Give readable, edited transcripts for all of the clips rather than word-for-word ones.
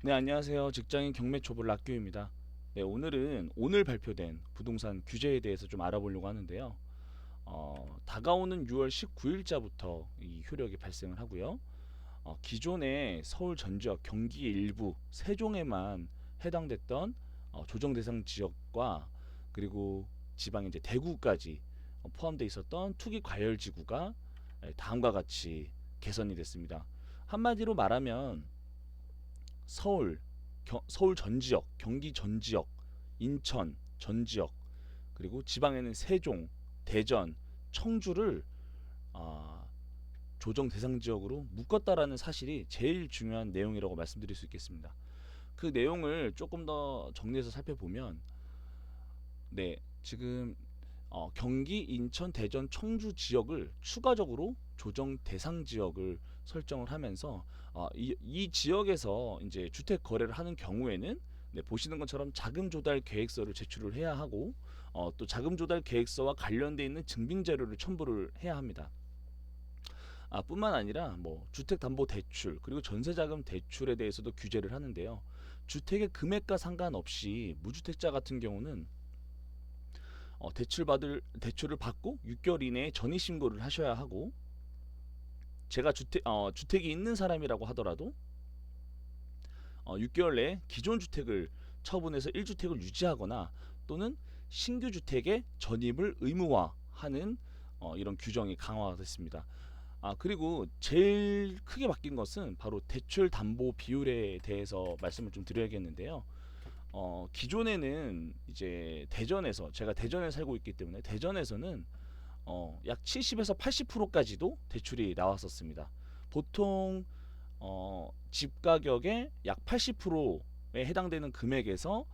네, 안녕하세요. 직장인 경매 초보 락교입니다. 네, 오늘은 오늘 발표된 부동산 규제에 대해서 좀 알아보려고 하는데요. 다가오는 6월 19일자부터 이 효력이 발생을 하고요. 기존의 서울 전 지역, 경기 일부, 세종에만 해당됐던 조정 대상 지역과 그리고 지방 이제 대구까지 포함되어 있었던 투기 과열 지구가 다음과 같이 개선이 됐습니다. 한마디로 말하면 서울, 서울 전 지역, 경기 전 지역, 인천 전 지역, 그리고 지방에는 세종, 대전, 청주를 아, 조정 대상 지역으로 묶었다라는 사실이 제일 중요한 내용이라고 말씀드릴 수 있겠습니다. 그 내용을 조금 더 정리해서 살펴보면, 네, 지금 경기, 인천, 대전, 청주 지역을 추가적으로 조정 대상 지역을 설정을 하면서 이 지역에서 이제 주택 거래를 하는 경우에는 네, 보시는 것처럼 자금 조달 계획서를 제출을 해야 하고 또 자금 조달 계획서와 관련돼 있는 증빙 자료를 첨부를 해야 합니다. 뿐만 아니라 뭐 주택담보대출 그리고 전세자금 대출에 대해서도 규제를 하는데요. 주택의 금액과 상관없이 무주택자 같은 경우는 대출을 받고 6개월 이내에 전입 신고를 하셔야 하고, 제가 주택이 있는 사람이라고 하더라도 6개월 내에 기존 주택을 처분해서 1주택을 유지하거나 또는 신규 주택의 전입을 의무화하는 이런 규정이 강화가 됐습니다. 그리고 제일 크게 바뀐 것은 바로 대출 담보 비율에 대해서 말씀을 좀 드려야겠는데요. 기존에는 이제 대전에서, 제가 대전에 살고 있기 때문에 대전에서는 약 70에서 80%까지도 대출이 나왔었습니다. 보통 집 가격의 약 80%에 해당되는 금액에서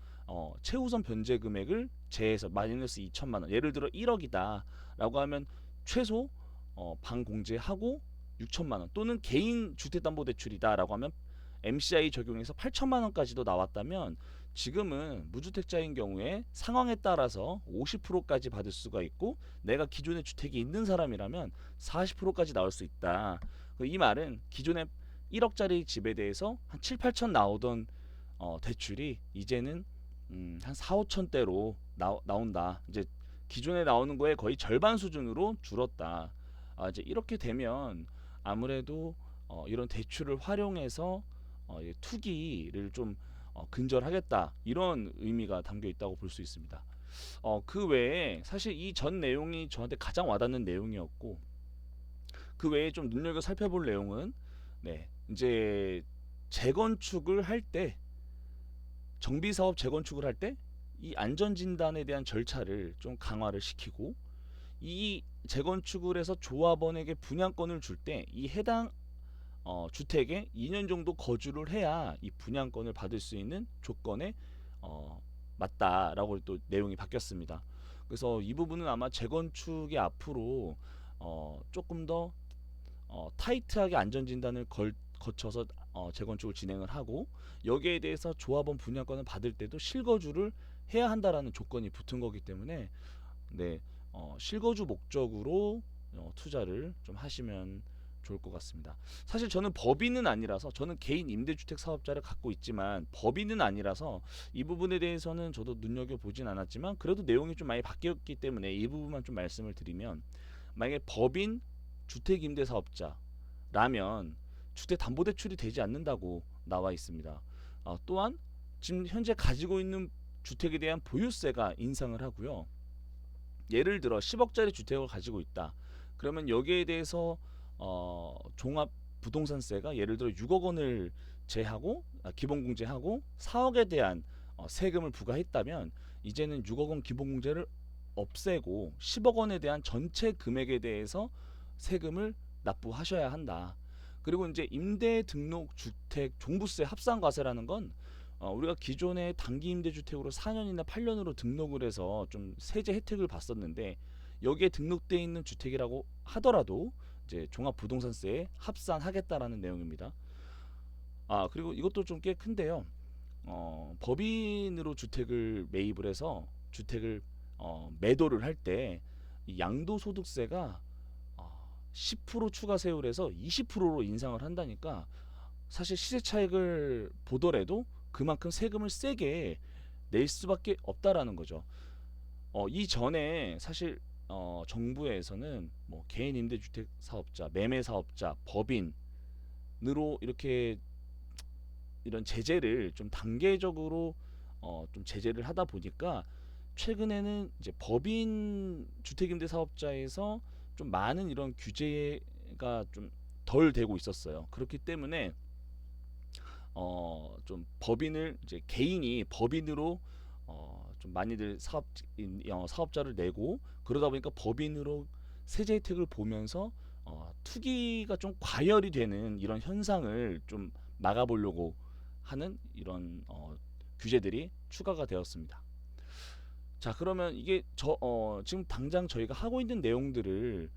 최우선 변제 금액을 제해서 마이너스 2천만 원, 예를 들어 1억이다라고 하면 최소 반공제하고 6천만 원, 또는 개인 주택담보대출이다라고 하면 MCI 적용해서 8천만 원까지도 나왔다면, 지금은 무주택자인 경우에 상황에 따라서 50%까지 받을 수가 있고, 내가 기존에 주택이 있는 사람이라면 40%까지 나올 수 있다. 이 말은 기존에 1억짜리 집에 대해서 한 7, 8천 나오던 대출이 이제는 한 4, 5천대로 나온다. 이제 기존에 나오는 거에 거의 절반 수준으로 줄었다. 이제 이렇게 되면 아무래도 이런 대출을 활용해서 투기를 좀 근절하겠다, 이런 의미가 담겨 있다고 볼 수 있습니다. 그 외에 사실 이 전 내용이 저한테 가장 와닿는 내용이었고, 그 외에 좀 눈여겨 살펴볼 내용은, 네, 이제 재건축을 할 때, 정비 사업 재건축을 할 때 이 안전 진단에 대한 절차를 좀 강화를 시키고, 이 재건축을 해서 조합원에게 분양권을 줄 때 이 해당 주택에 2년 정도 거주를 해야 이 분양권을 받을 수 있는 조건에 맞다라고 또 내용이 바뀌었습니다. 그래서 이 부분은 아마 재건축이 앞으로 조금 더 타이트하게 안전진단을 거쳐서 재건축을 진행을 하고, 여기에 대해서 조합원 분양권을 받을 때도 실거주를 해야 한다라는 조건이 붙은 거기 때문에, 네, 실거주 목적으로 투자를 좀 하시면 좋을 것 같습니다. 사실 저는 법인은 아니라서, 저는 개인 임대주택 사업자를 갖고 있지만 법인은 아니라서 이 부분에 대해서는 저도 눈여겨보진 않았지만, 그래도 내용이 좀 많이 바뀌었기 때문에 이 부분만 좀 말씀을 드리면, 만약에 법인 주택임대사업자라면 주택담보대출이 되지 않는다고 나와 있습니다. 또한 지금 현재 가지고 있는 주택에 대한 보유세가 인상을 하고요. 예를 들어 10억짜리 주택을 가지고 있다. 그러면 여기에 대해서 종합 부동산세가 예를 들어 6억 원을 제하고 기본공제하고 4억에 대한 세금을 부과했다면, 이제는 6억 원 기본공제를 없애고 10억 원에 대한 전체 금액에 대해서 세금을 납부하셔야 한다. 그리고 이제 임대 등록 주택 종부세 합산과세라는 건 우리가 기존에 단기 임대주택으로 4년이나 8년으로 등록을 해서 좀 세제 혜택을 봤었는데, 여기에 등록되어 있는 주택이라고 하더라도 이제 종합부동산세에 합산하겠다라는 내용입니다. 그리고 이것도 좀 꽤 큰데요. 법인으로 주택을 매입을 해서 주택을 매도를 할 때 양도소득세가 10% 추가 세율에서 20%로 인상을 한다니까, 사실 시세 차익을 보더라도 그만큼 세금을 세게 낼 수밖에 없다라는 거죠. 이전에 사실 정부에서는 뭐 개인 임대주택 사업자, 매매 사업자, 법인으로 이렇게 이런 제재를 좀 단계적으로 좀 제재를 하다 보니까 최근에는 이제 법인 주택임대 사업자에서 좀 많은 이런 규제가 좀 덜 되고 있었어요. 그렇기 때문에 좀 법인을 이제 개인이 법인으로 좀 많이들 사업자를 내고 그러다 보니까 법인으로 세제 혜택을 보면서 투기가 좀 과열이 되는 이런 현상을 좀 막아보려고 하는 이런 규제들이 추가가 되었습니다. 자, 그러면 이게 지금 당장 저희가 하고 있는 내용들을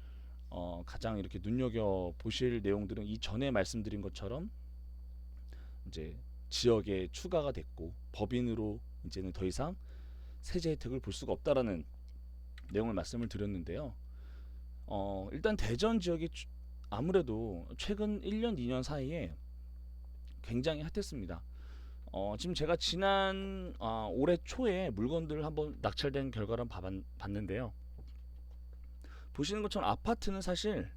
가장 이렇게 눈여겨 보실 내용들은 이전에 말씀드린 것처럼 이제 지역에 추가가 됐고 법인으로 이제는 더 이상 세제 혜택을 볼 수가 없다라는 내용을 말씀을 드렸는데요. 일단 대전 지역이 아무래도 최근 1년, 2년 사이에 굉장히 핫했습니다. 지금 제가 지난 올해 초에 물건들을 한번 낙찰된 결과를 봤는데요. 보시는 것처럼 아파트는 사실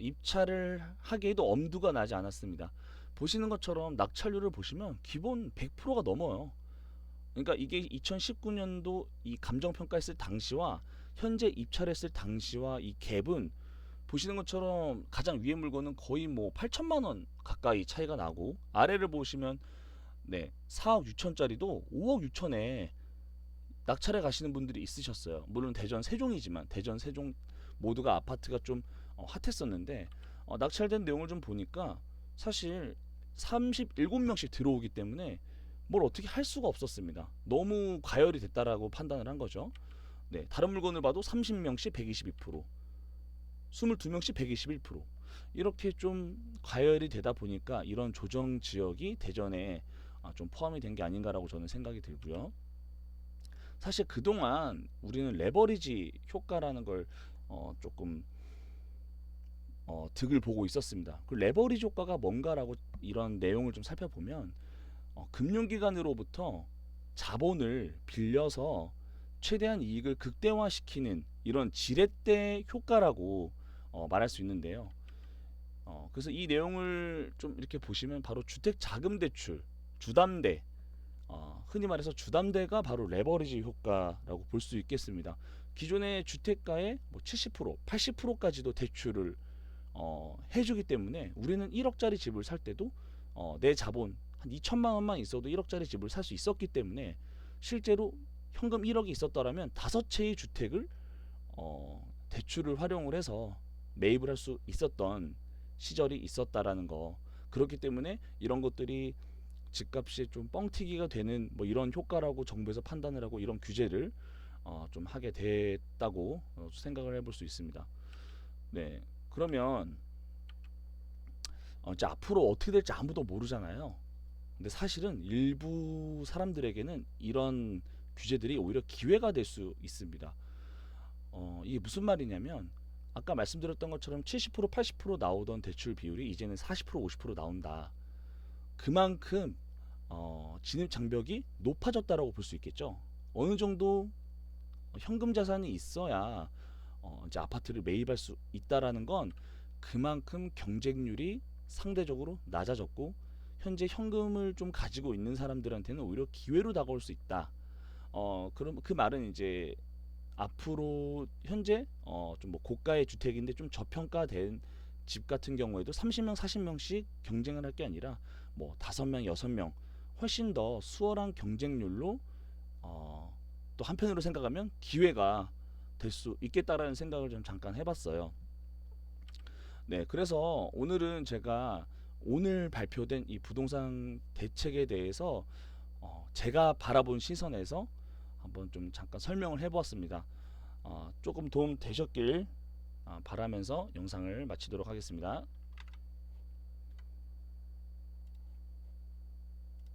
입찰을 하기에도 엄두가 나지 않았습니다. 보시는 것처럼 낙찰률을 보시면 기본 100%가 넘어요. 그러니까 이게 2019년도 이 감정평가했을 당시와 현재 입찰했을 당시와 이 갭은 보시는 것처럼 가장 위에 물건은 거의 뭐 8천만 원 가까이 차이가 나고 아래를 보시면 네 4억 6천짜리도 5억 6천에 낙찰해 가시는 분들이 있으셨어요. 물론 대전 세종이지만 대전 세종 모두가 아파트가 좀 핫했었는데 낙찰된 내용을 좀 보니까 사실 37명씩 들어오기 때문에 뭘 어떻게 할 수가 없었습니다. 너무 과열이 됐다라고 판단을 한 거죠. 네, 다른 물건을 봐도 30명씩 122%, 22명씩 121%. 이렇게 좀 과열이 되다 보니까 이런 조정 지역이 대전에 좀 포함이 된 게 아닌가라고 저는 생각이 들고요. 사실 그동안 우리는 레버리지 효과라는 걸 조금 득을 보고 있었습니다. 그 레버리지 효과가 뭔가라고 이런 내용을 좀 살펴보면 금융기관으로부터 자본을 빌려서 최대한 이익을 극대화시키는 이런 지렛대 효과라고 말할 수 있는데요. 그래서 이 내용을 좀 이렇게 보시면 바로 주택자금대출, 주담대, 흔히 말해서 주담대가 바로 레버리지 효과라고 볼 수 있겠습니다. 기존의 주택가의 뭐 70%, 80%까지도 대출을 해주기 때문에 우리는 1억짜리 집을 살 때도 내 자본 한 2천만 원만 있어도 1억짜리 집을 살 수 있었기 때문에 실제로 현금 1억이 있었더라면 5채의 주택을 대출을 활용을 해서 매입을 할 수 있었던 시절이 있었다라는 거. 그렇기 때문에 이런 것들이 집값이 좀 뻥튀기가 되는 뭐 이런 효과라고 정부에서 판단을 하고 이런 규제를 좀 하게 됐다고 생각을 해볼 수 있습니다. 네, 그러면 이제 앞으로 어떻게 될지 아무도 모르잖아요. 근데 사실은 일부 사람들에게는 이런 규제들이 오히려 기회가 될 수 있습니다. 이게 무슨 말이냐면 아까 말씀드렸던 것처럼 70% 80% 나오던 대출 비율이 이제는 40% 50% 나온다. 그만큼 진입 장벽이 높아졌다라고 볼 수 있겠죠. 어느 정도 현금 자산이 있어야 이제 아파트를 매입할 수 있다라는 건 그만큼 경쟁률이 상대적으로 낮아졌고 현재 현금을 좀 가지고 있는 사람들한테는 오히려 기회로 다가올 수 있다. 그럼 그 말은 이제 앞으로 현재 좀 뭐 고가의 주택인데 좀 저평가된 집 같은 경우에도 30명, 40명씩 경쟁을 할 게 아니라 뭐 5명, 6명 훨씬 더 수월한 경쟁률로 또 한편으로 생각하면 기회가 될 수 있겠다라는 생각을 좀 잠깐 해봤어요. 네, 그래서 오늘은 제가 오늘 발표된 이 부동산 대책에 대해서 제가 바라본 시선에서 한번 좀 잠깐 설명을 해보았습니다. 조금 도움 되셨길 바라면서 영상을 마치도록 하겠습니다.